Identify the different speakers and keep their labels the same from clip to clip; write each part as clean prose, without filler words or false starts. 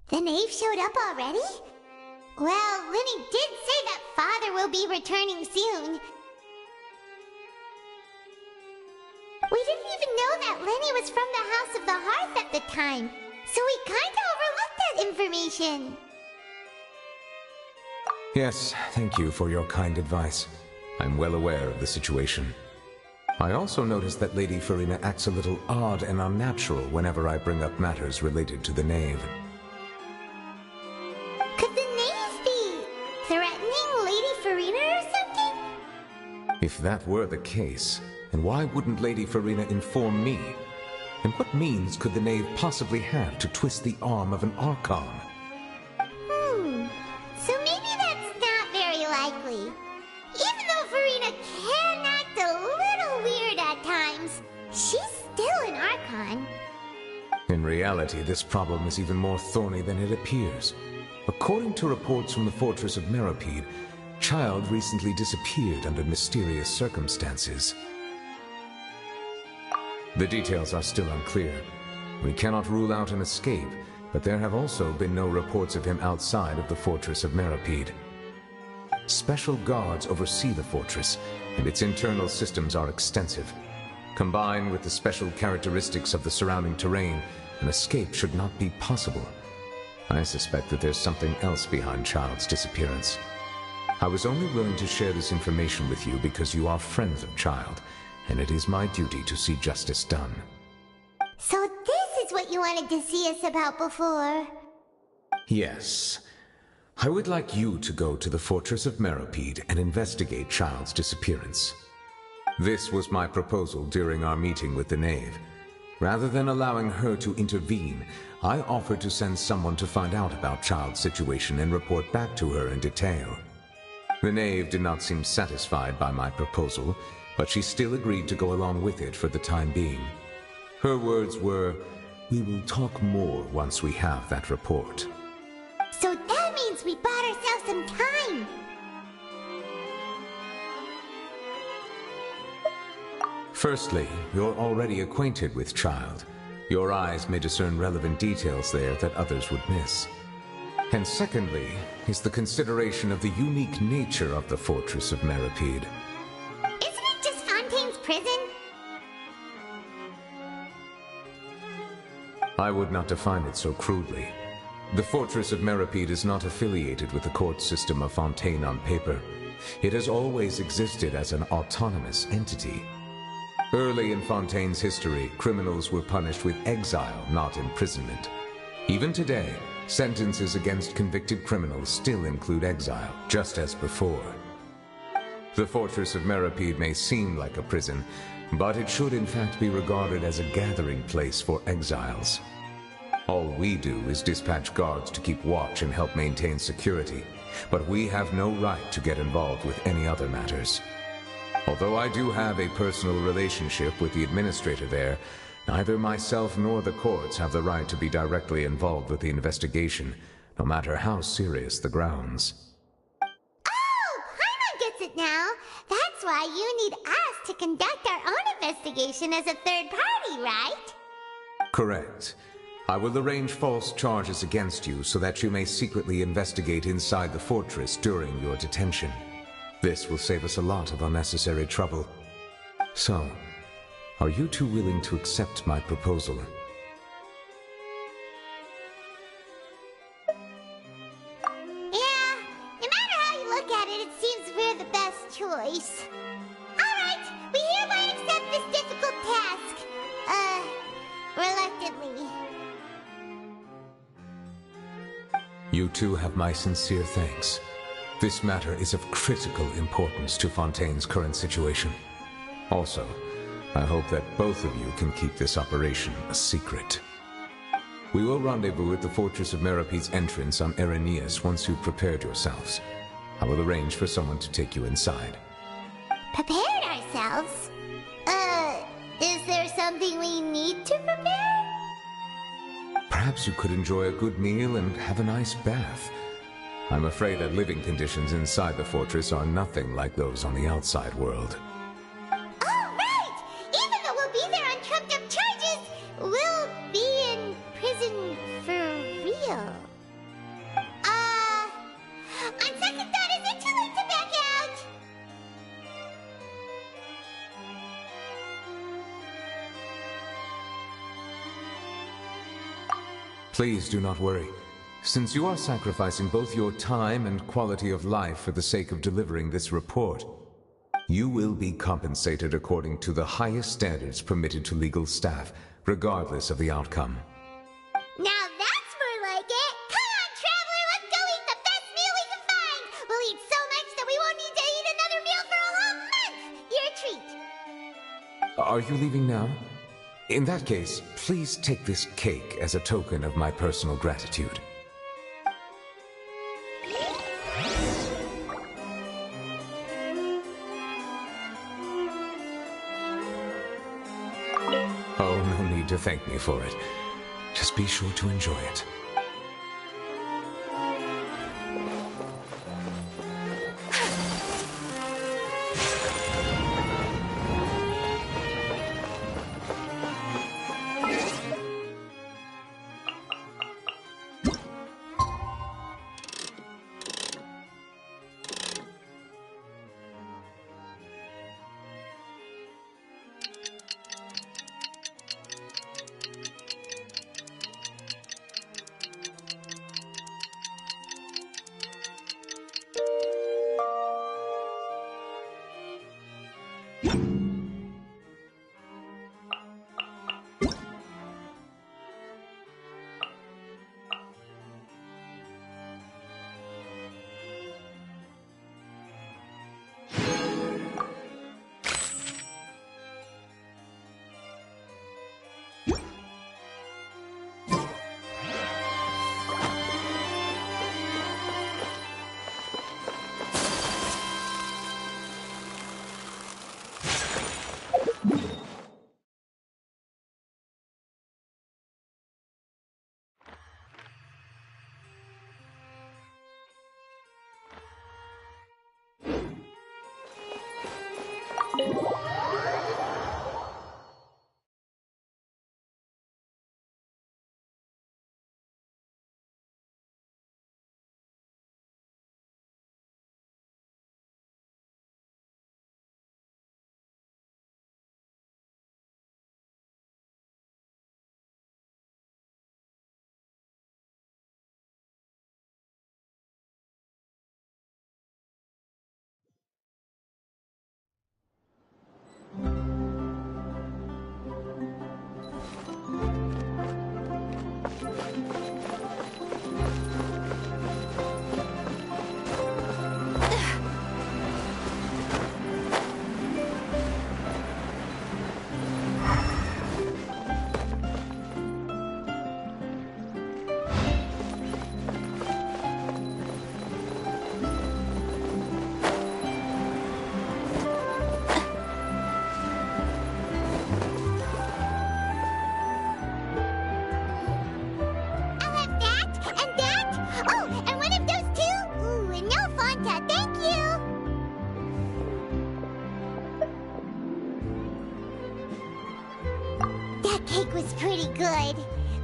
Speaker 1: The knave showed up already? Well, Lenny did say that Father will be returning soon. We didn't even know that Lenny was from the House of the Hearth at the time, so we kinda overlooked that information.
Speaker 2: Yes, thank you for your kind advice. I'm well aware of the situation. I also noticed that Lady Farina acts a little odd and unnatural whenever I bring up matters related to the knave.
Speaker 1: Could the knave be threatening Lady Farina or something?
Speaker 2: If that were the case, then why wouldn't Lady Farina inform me? And what means could the knave possibly have to twist the arm of an Archon?
Speaker 1: So maybe that's not very likely. Even though Farina can act a little weird at times, she's still an Archon.
Speaker 2: In reality, this problem is even more thorny than it appears. According to reports from the fortress of Meropide, Child recently disappeared under mysterious circumstances. The details are still unclear. We cannot rule out an escape, but there have also been no reports of him outside of the fortress of Meropide. Special guards oversee the fortress, and its internal systems are extensive. Combined with the special characteristics of the surrounding terrain, an escape should not be possible. I suspect that there's something else behind Child's disappearance. I was only willing to share this information with you because you are friends of Child, and it is my duty to see justice done.
Speaker 1: So this is what you wanted to see us about before?
Speaker 2: Yes. I would like you to go to the fortress of Meropide and investigate Child's disappearance. This was my proposal during our meeting with the knave. Rather than allowing her to intervene, I offered to send someone to find out about Child's situation and report back to her in detail. The knave did not seem satisfied by my proposal, but she still agreed to go along with it for the time being. Her words were, "We will talk more once we have that report."
Speaker 1: So that means we bought ourselves some time!
Speaker 2: Firstly, you're already acquainted with Child. Your eyes may discern relevant details there that others would miss. And secondly, is the consideration of the unique nature of the fortress of Meropide.
Speaker 1: Isn't it just Fontaine's prison?
Speaker 2: I would not define it so crudely. The fortress of Meropide is not affiliated with the court system of Fontaine on paper. It has always existed as an autonomous entity. Early in Fontaine's history, criminals were punished with exile, not imprisonment. Even today, sentences against convicted criminals still include exile, just as before. The fortress of Meropide may seem like a prison, but it should in fact be regarded as a gathering place for exiles. All we do is dispatch guards to keep watch and help maintain security, but we have no right to get involved with any other matters. Although I do have a personal relationship with the administrator there, neither myself nor the courts have the right to be directly involved with the investigation, no matter how serious the grounds.
Speaker 1: Oh, Paimon gets it now! That's why you need us to conduct our own investigation as a third party, right?
Speaker 2: Correct. I will arrange false charges against you so that you may secretly investigate inside the fortress during your detention. This will save us a lot of unnecessary trouble. So, are you two willing to accept my proposal?
Speaker 1: Yeah, no matter how you look at it, it seems we're the best choice. Alright, we hereby accept this difficult task. Reluctantly.
Speaker 2: You two have my sincere thanks. This matter is of critical importance to Fontaine's current situation. Also, I hope that both of you can keep this operation a secret. We will rendezvous at the Fortress of Meropide's entrance on Irenaeus once you've prepared yourselves. I will arrange for someone to take you inside.
Speaker 1: Prepared ourselves? Is there something we need to prepare?
Speaker 2: Perhaps you could enjoy a good meal and have a nice bath. I'm afraid that living conditions inside the fortress are nothing like those on the outside world.
Speaker 1: Oh, right! Even though we'll be there on trumped-up charges, we'll be in prison for real.
Speaker 2: Please do not worry. Since you are sacrificing both your time and quality of life for the sake of delivering this report, you will be compensated according to the highest standards permitted to legal staff, regardless of the outcome.
Speaker 1: Now that's more like it! Come on, Traveler, let's go eat the best meal we can find! We'll eat so much that we won't need to eat another meal for a whole month! You're a treat!
Speaker 2: Are you leaving now? In that case, please take this cake as a token of my personal gratitude. Oh, no need to thank me for it. Just be sure to enjoy it.
Speaker 1: Was pretty good.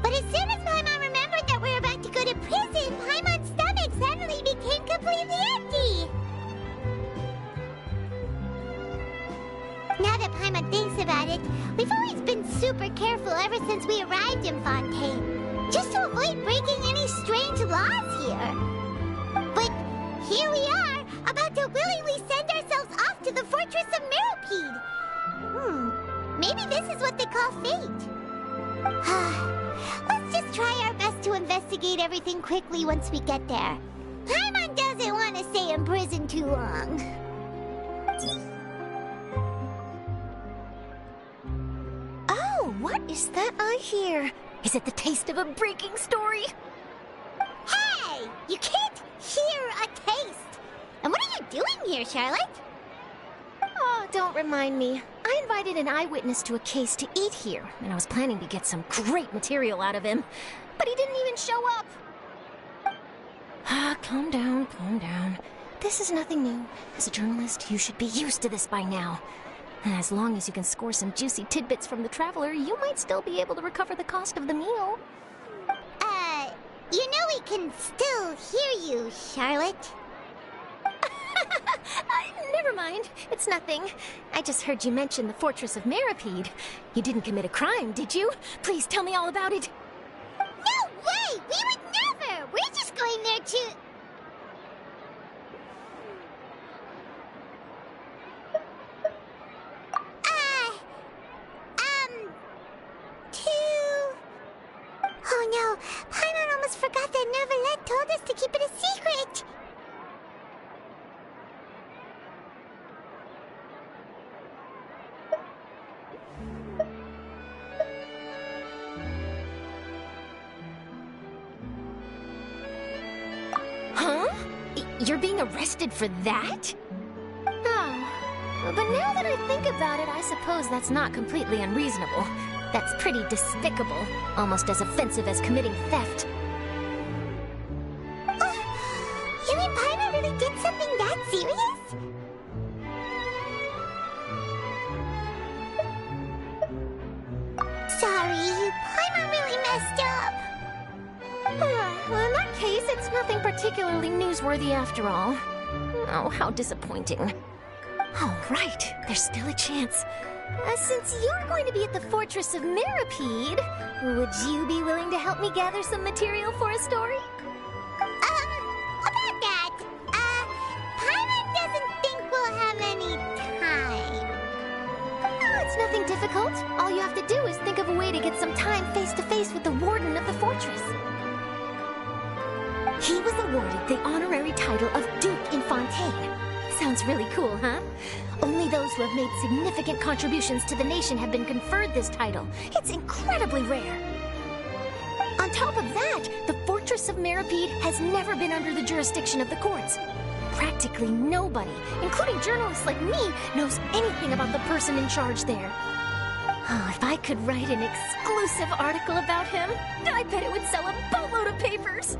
Speaker 1: But as soon as Paimon remembered that we're about to go to prison, Paimon's stomach suddenly became completely empty. Now that Paimon thinks about it, we've always been super careful ever since we arrived in Fontaine, just to avoid breaking any strange laws here. But here we are, about to willingly send ourselves off to the Fortress of Meropide. Maybe this is what they call fate. Let's just try our best to investigate everything quickly once we get there. Paimon doesn't want to stay in prison too long.
Speaker 3: Oh, what is that I hear? Is it the taste of a breaking story?
Speaker 1: Hey! You can't hear a taste! And what are you doing here, Charlotte?
Speaker 3: Oh, don't remind me. I invited an eyewitness to a case to eat here, and I was planning to get some great material out of him. But he didn't even show up. Calm down, calm down. This is nothing new. As a journalist, you should be used to this by now. As long as you can score some juicy tidbits from the Traveler, you might still be able to recover the cost of the meal.
Speaker 1: You know we can still hear you, Charlotte.
Speaker 3: Never mind. It's nothing. I just heard you mention the Fortress of Meropide. You didn't commit a crime, did you? Please tell me all about it.
Speaker 1: No way! way! We would never! We're just going there to... Oh no, Paimon almost forgot that Neverlet told us to keep it a secret!
Speaker 3: Huh? You're being arrested for that? Oh, but now that I think about it, I suppose that's not completely unreasonable. That's pretty despicable, almost as offensive as committing theft.
Speaker 1: You mean Paimon really did something that serious? Sorry, Paimon really messed up.
Speaker 3: Well, in that case, it's nothing particularly newsworthy after all. Oh, how disappointing. All right, there's still a chance. Since you're going to be at the Fortress of Mirapede, would you be willing to help me gather some material for a story?
Speaker 1: About that, Paimon doesn't think we'll have any time.
Speaker 3: Oh, it's nothing difficult. All you have to do is think of a way to get some time face-to-face with the warden of the fortress. He was awarded the honorary title of Duke in Fontaine. Sounds really cool, huh? Only those who have made significant contributions to the nation have been conferred this title. It's incredibly rare. On top of that, the Fortress of Mirapede has never been under the jurisdiction of the courts. Practically nobody, including journalists like me, knows anything about the person in charge there. Oh, if I could write an exclusive article about him, I bet it would sell a boatload of papers.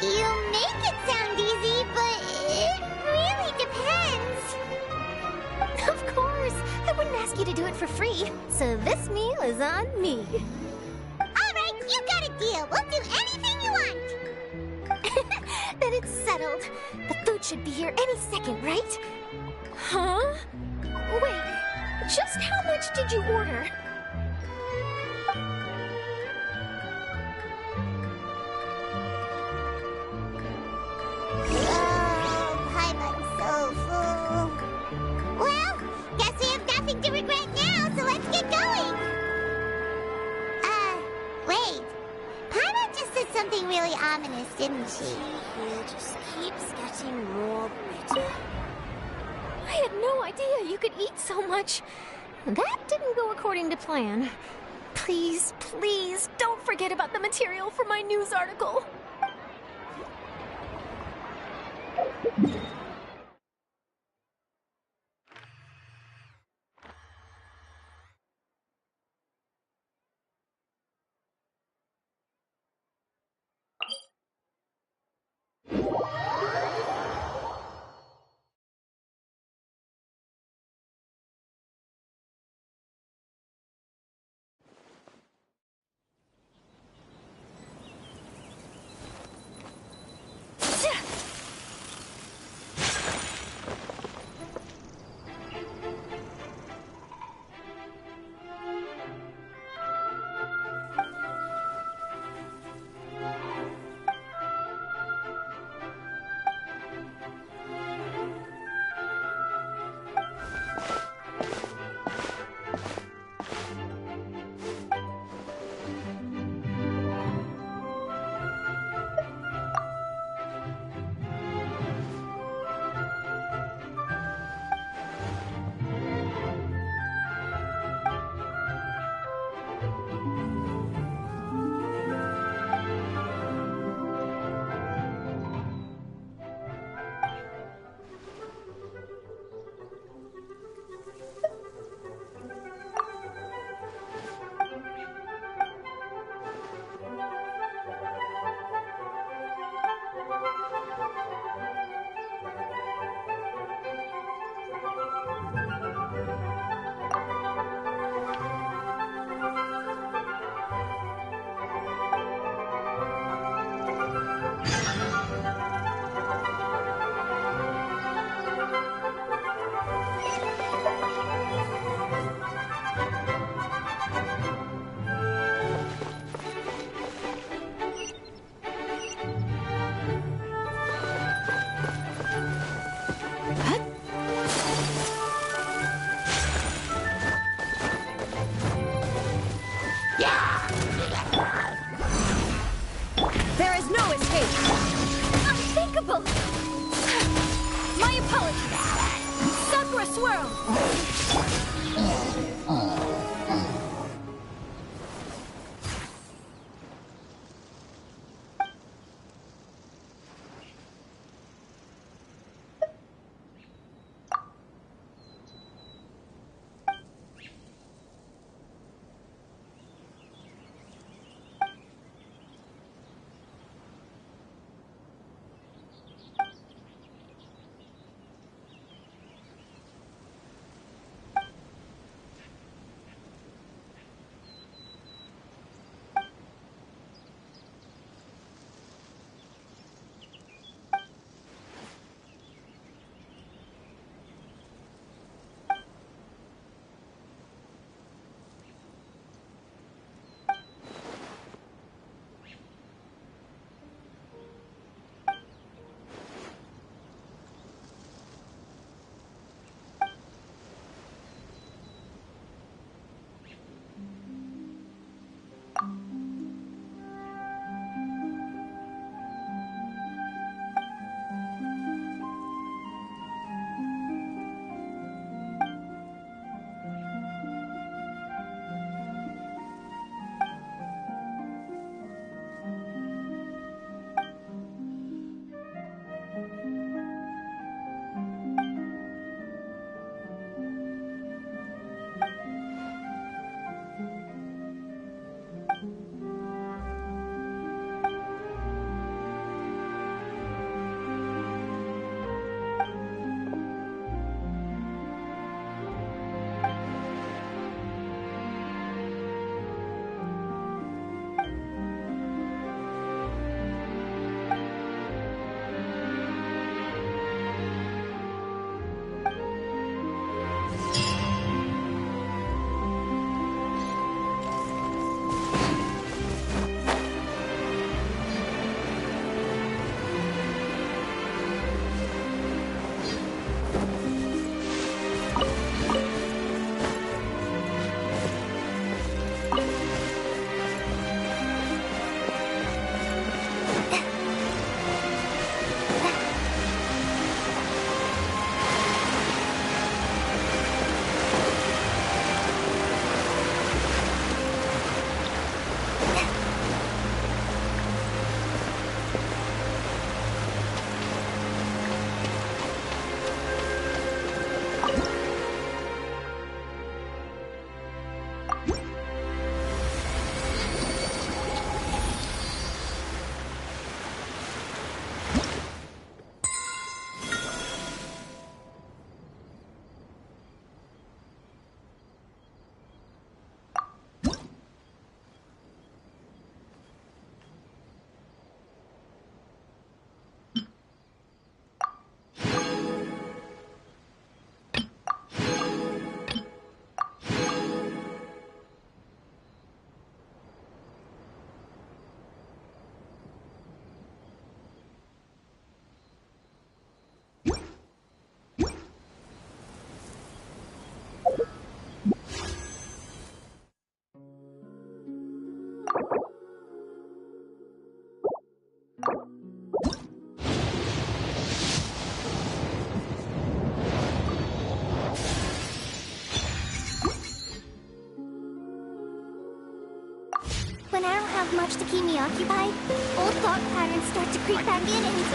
Speaker 1: You make it sound easy, but it really depends.
Speaker 3: Of course, I wouldn't ask you to do it for free, so this meal is on me.
Speaker 1: All right, you got a deal. We'll do anything you want.
Speaker 3: Then it's settled. The food should be here any second, right? Huh? Wait, just how much did you order?
Speaker 1: Paimon's so full. Well, guess we have nothing to regret now, so let's get going. Wait. Paimon just said something really ominous, didn't she?
Speaker 4: It just keeps getting more bitter.
Speaker 3: I had no idea you could eat so much. That didn't go according to plan. Please, please, don't forget about the material for my news article. apologies. Sakura Swirl!
Speaker 1: When I don't have much to keep me occupied, old thought patterns start to creep back in and...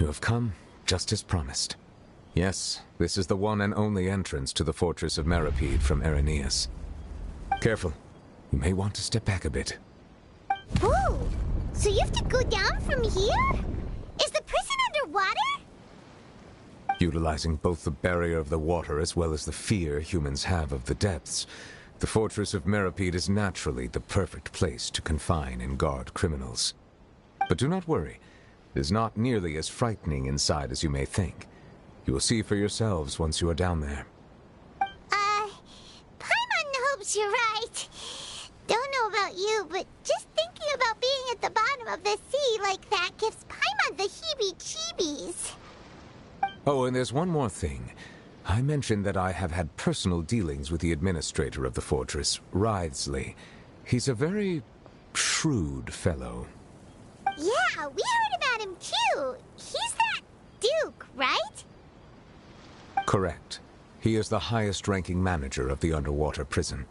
Speaker 2: You have come just as promised. Yes, this is the one and only entrance to the fortress of Meripede from Irenaeus. Careful. You may want to step back a bit.
Speaker 1: Whoa! So you have to go down from here? Is the prison underwater?
Speaker 2: Utilizing both the barrier of the water as well as the fear humans have of the depths, the fortress of Meripede is naturally the perfect place to confine and guard criminals. But do not worry. It is not nearly as frightening inside as you may think. You will see for yourselves once you are down there.
Speaker 1: Paimon hopes you're right. Don't know about you, but just thinking about being at the bottom of the sea like that gives Paimon the heebie-jeebies.
Speaker 2: Oh, and there's one more thing. I mentioned that I have had personal dealings with the administrator of the fortress, Wriothesley. He's a very shrewd fellow.
Speaker 1: Yeah, we heard about him too. He's that Duke, right?
Speaker 2: Correct. He is the highest-ranking manager of the underwater prison.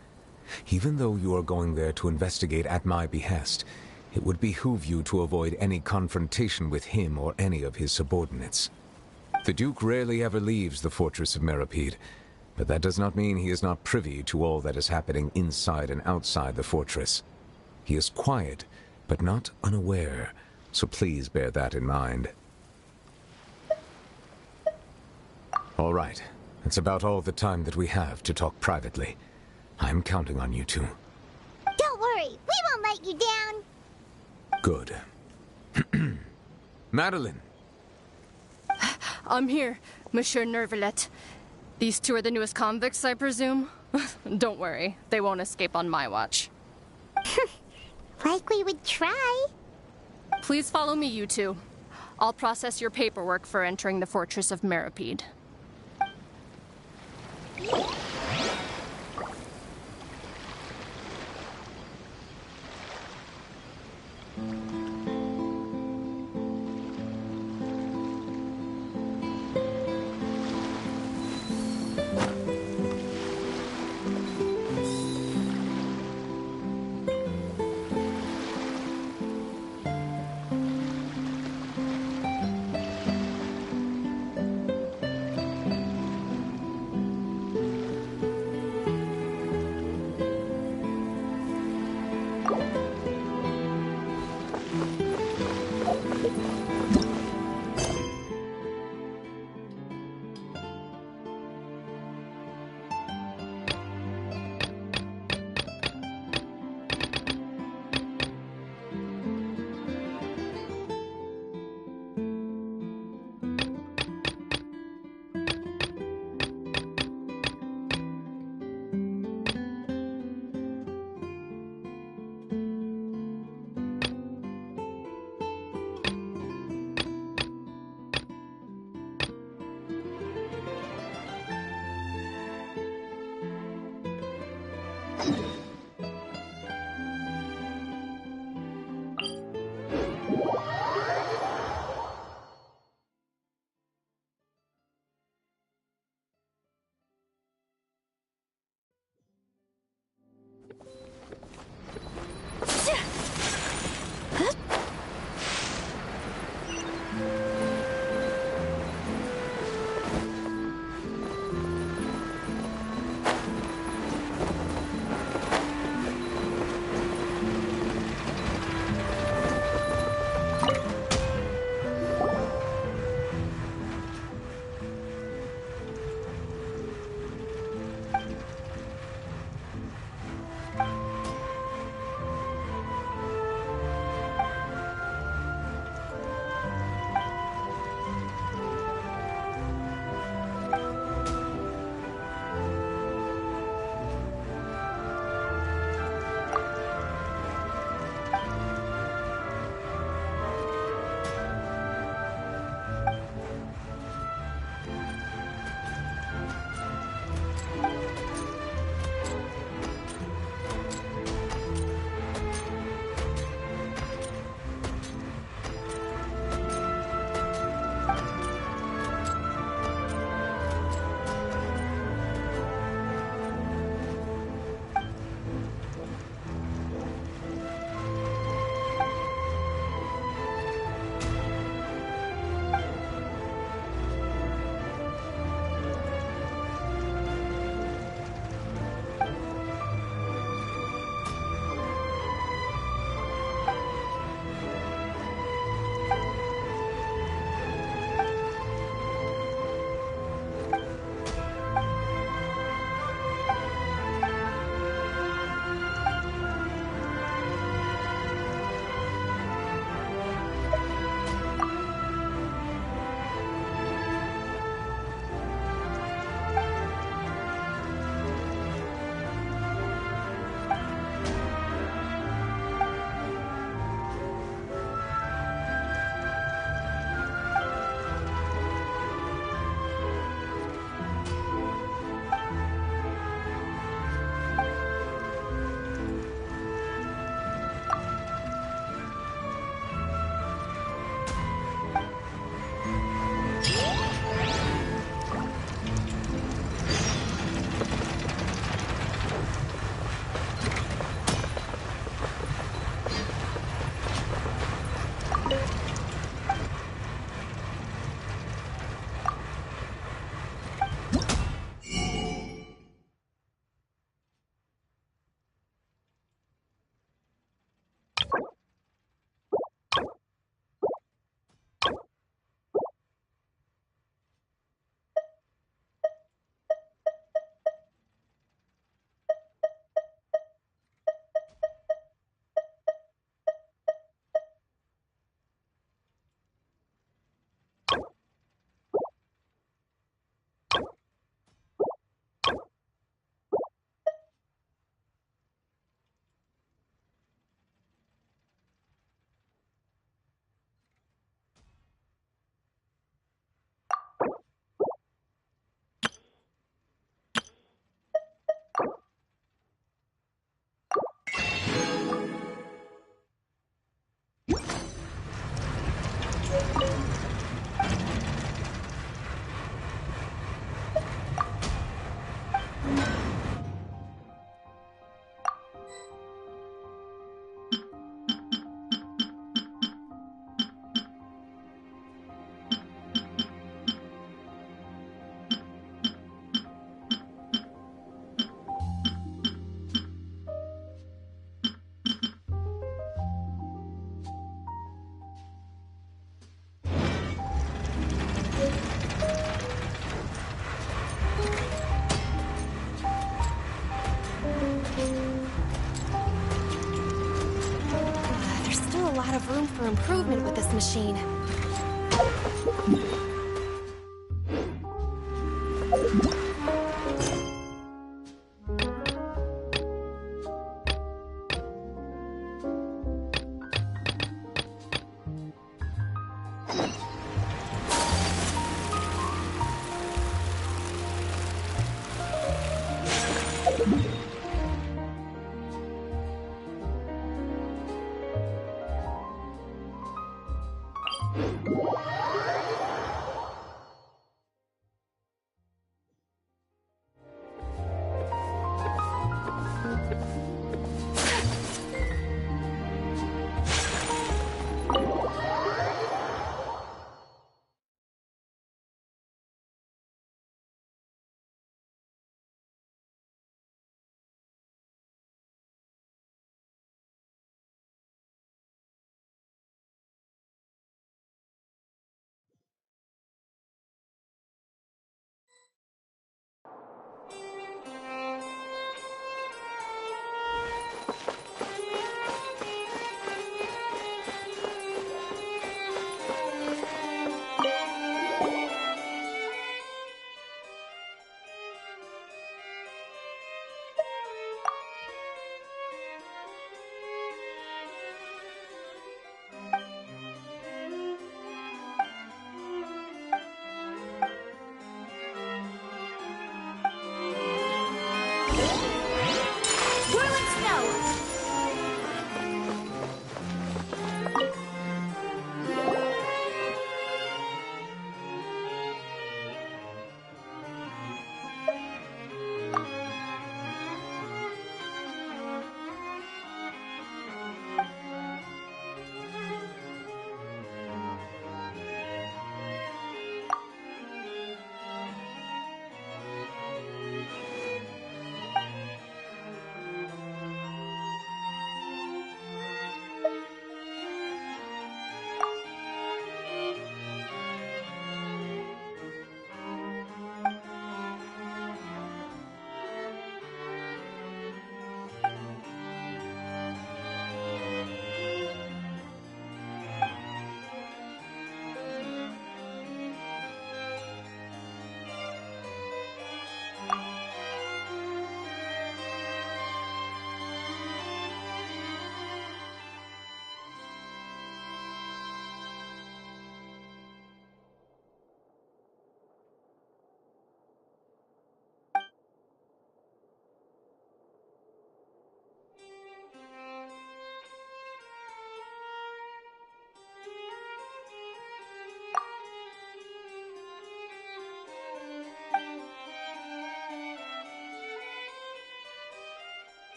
Speaker 2: Even though you are going there to investigate at my behest, it would behoove you to avoid any confrontation with him or any of his subordinates. The Duke rarely ever leaves the fortress of Meripede, but that does not mean he is not privy to all that is happening inside and outside the fortress. He is quiet, but not unaware, so please bear that in mind. All right, that's about all the time that we have to talk privately. I'm counting on you two.
Speaker 1: Don't worry, we won't let you down.
Speaker 2: Good. Madeline!
Speaker 5: I'm here, Monsieur Nervalet. These two are the newest convicts, I presume? Don't worry, they won't escape on my watch.
Speaker 1: Like we would try.
Speaker 5: Please follow me, you two. I'll process your paperwork for entering the Fortress of Meripede.
Speaker 3: lot of room for improvement with this machine.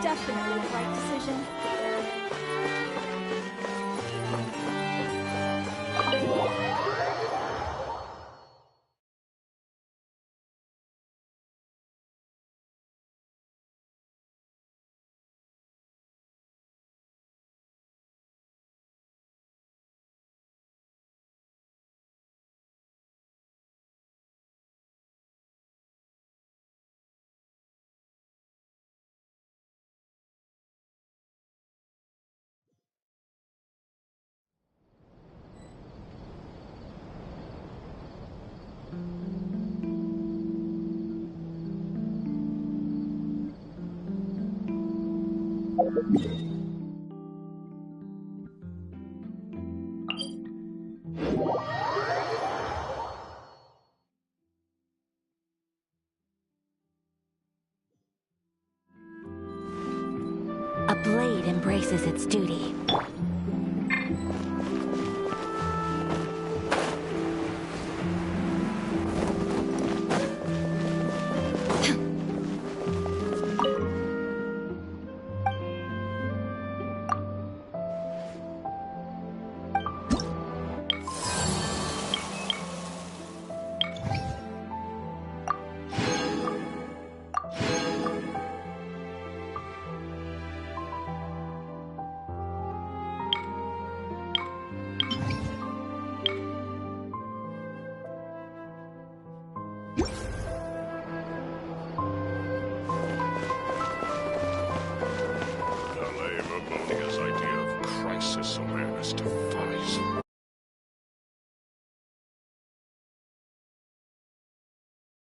Speaker 6: Definitely the right decision.
Speaker 3: A blade embraces its duty.
Speaker 7: Awareness to